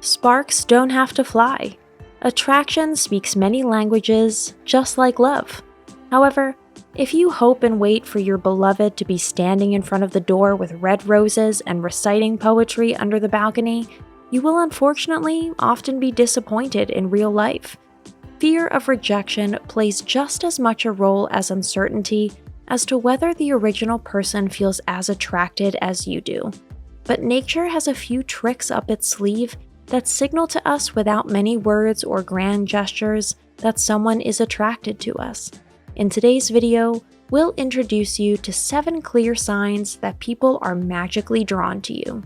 Sparks don't have to fly. Attraction speaks many languages, just like love. However, if you hope and wait for your beloved to be standing in front of the door with red roses and reciting poetry under the balcony, you will unfortunately often be disappointed in real life. Fear of rejection plays just as much a role as uncertainty as to whether the original person feels as attracted as you do. But nature has a few tricks up its sleeve that signal to us without many words or grand gestures that someone is attracted to us. In today's video, we'll introduce you to 7 clear signs that people are magically drawn to you.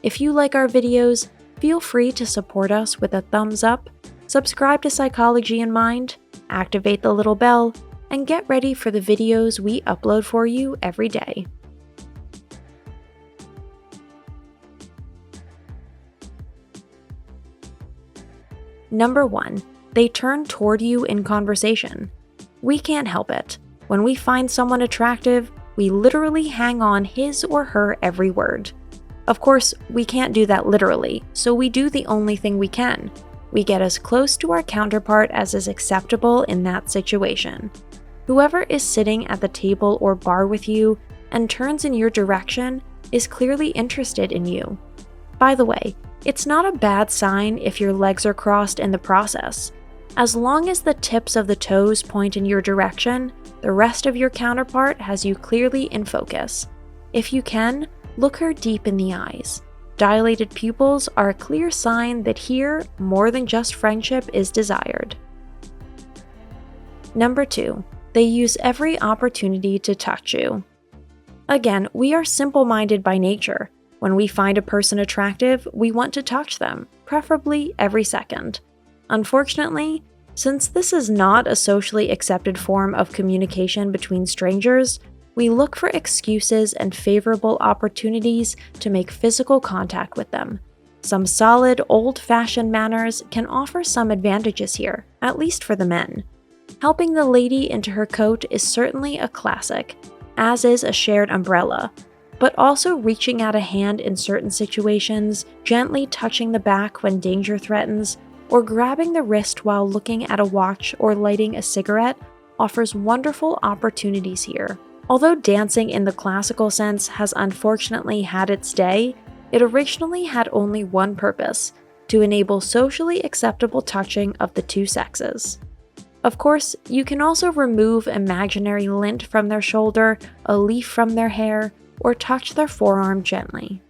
If you like our videos, feel free to support us with a thumbs up, subscribe to Psychology in Mind, activate the little bell, and get ready for the videos we upload for you every day. Number 1. They turn toward you in conversation. We can't help it. When we find someone attractive, we literally hang on his or her every word. Of course, we can't do that literally, so we do the only thing we can. We get as close to our counterpart as is acceptable in that situation. Whoever is sitting at the table or bar with you and turns in your direction is clearly interested in you. By the way, it's not a bad sign if your legs are crossed in the process. As long as the tips of the toes point in your direction, the rest of your counterpart has you clearly in focus. If you can, look her deep in the eyes. Dilated pupils are a clear sign that here, more than just friendship is desired. Number 2. They use every opportunity to touch you. Again, we are simple-minded by nature. When we find a person attractive, we want to touch them, preferably every second. Unfortunately, since this is not a socially accepted form of communication between strangers, we look for excuses and favorable opportunities to make physical contact with them. Some solid, old-fashioned manners can offer some advantages here, at least for the men. Helping the lady into her coat is certainly a classic, as is a shared umbrella, but also reaching out a hand in certain situations, gently touching the back when danger threatens, or grabbing the wrist while looking at a watch or lighting a cigarette offers wonderful opportunities here. Although dancing in the classical sense has unfortunately had its day, it originally had only one purpose: to enable socially acceptable touching of the two sexes. Of course, you can also remove imaginary lint from their shoulder, a leaf from their hair, or touch their forearm gently.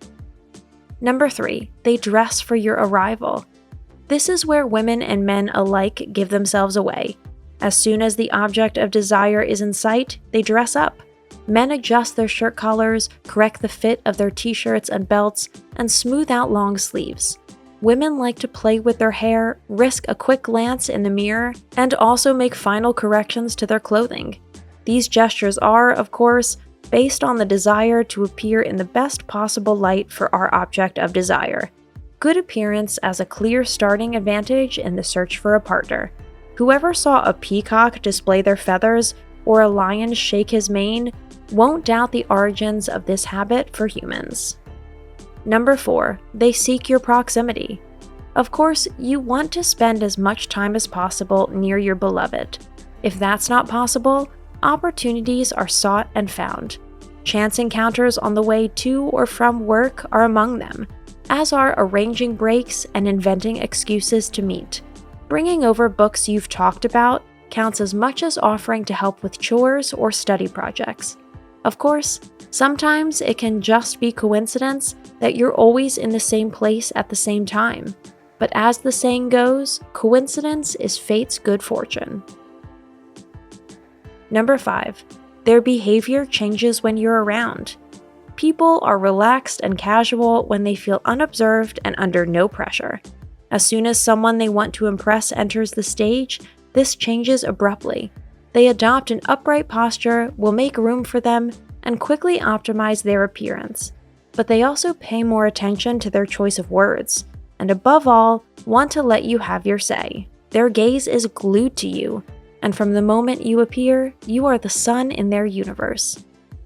Number 3. They dress for your arrival. This is where women and men alike give themselves away. As soon as the object of desire is in sight, they dress up. Men adjust their shirt collars, correct the fit of their t-shirts and belts, and smooth out long sleeves. Women like to play with their hair, risk a quick glance in the mirror, and also make final corrections to their clothing. These gestures are, of course, based on the desire to appear in the best possible light for our object of desire. Good appearance as a clear starting advantage in the search for a partner. Whoever saw a peacock display their feathers or a lion shake his mane won't doubt the origins of this habit for humans. Number 4. They seek your proximity. Of course, you want to spend as much time as possible near your beloved. If that's not possible, opportunities are sought and found. Chance encounters on the way to or from work are among them, as are arranging breaks and inventing excuses to meet. Bringing over books you've talked about counts as much as offering to help with chores or study projects. Of course, sometimes it can just be coincidence that you're always in the same place at the same time. But as the saying goes, coincidence is fate's good fortune. Number 5. Their behavior changes when you're around. People are relaxed and casual when they feel unobserved and under no pressure. As soon as someone they want to impress enters the stage, this changes abruptly. They adopt an upright posture, will make room for them, and quickly optimize their appearance. But they also pay more attention to their choice of words, and above all, want to let you have your say. Their gaze is glued to you, and from the moment you appear, you are the sun in their universe.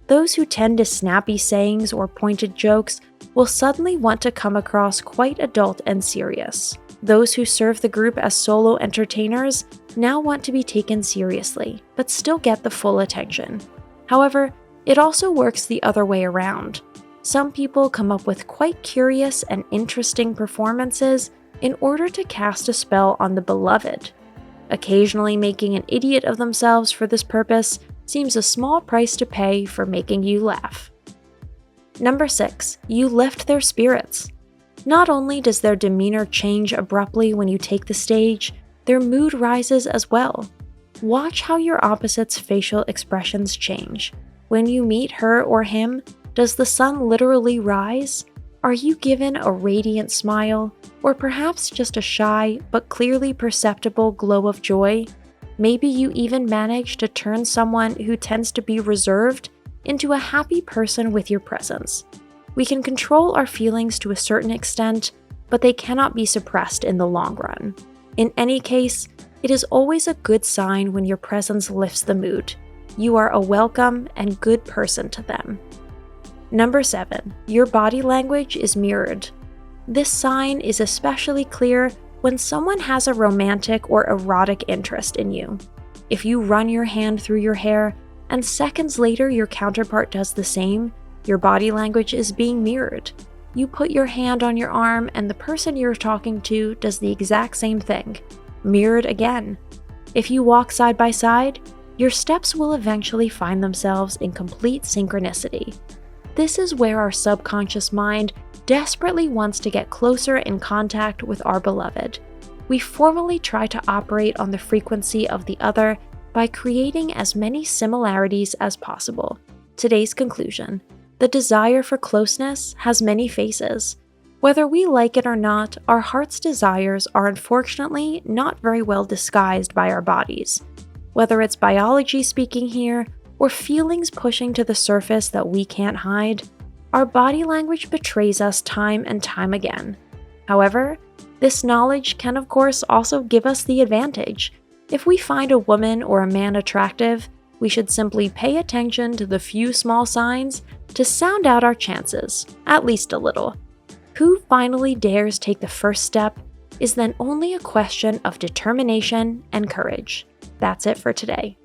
Those who tend to snappy sayings or pointed jokes will suddenly want to come across quite adult and serious. Those who serve the group as solo entertainers now want to be taken seriously, but still get the full attention. However, it also works the other way around. Some people come up with quite curious and interesting performances in order to cast a spell on the beloved. Occasionally making an idiot of themselves for this purpose seems a small price to pay for making you laugh. Number 6. You lift their spirits. Not only does their demeanor change abruptly when you take the stage, their mood rises as well. Watch how your opposite's facial expressions change. When you meet her or him, does the sun literally rise? Are you given a radiant smile, or perhaps just a shy but clearly perceptible glow of joy? Maybe you even manage to turn someone who tends to be reserved into a happy person with your presence. We can control our feelings to a certain extent, but they cannot be suppressed in the long run. In any case, it is always a good sign when your presence lifts the mood. You are a welcome and good person to them. Number 7. Your body language is mirrored. This sign is especially clear when someone has a romantic or erotic interest in you. If you run your hand through your hair and seconds later your counterpart does the same, your body language is being mirrored. You put your hand on your arm and the person you're talking to does the exact same thing. Mirrored again. If you walk side by side, your steps will eventually find themselves in complete synchronicity. This is where our subconscious mind desperately wants to get closer in contact with our beloved. We formally try to operate on the frequency of the other by creating as many similarities as possible. Today's conclusion: the desire for closeness has many faces. Whether we like it or not, our heart's desires are unfortunately not very well disguised by our bodies. Whether it's biology speaking here, or feelings pushing to the surface that we can't hide, our body language betrays us time and time again. However, this knowledge can of course also give us the advantage. If we find a woman or a man attractive, we should simply pay attention to the few small signs to sound out our chances, at least a little. Who finally dares take the first step is then only a question of determination and courage. That's it for today.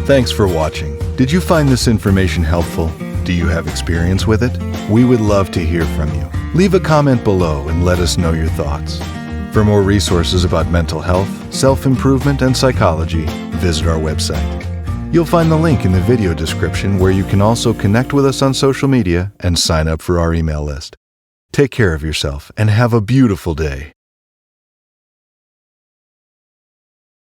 Thanks for watching. Did you find this information helpful? Do you have experience with it? We would love to hear from you. Leave a comment below and let us know your thoughts. For more resources about mental health, self-improvement, and psychology, visit our website. You'll find the link in the video description where you can also connect with us on social media and sign up for our email list. Take care of yourself and have a beautiful day.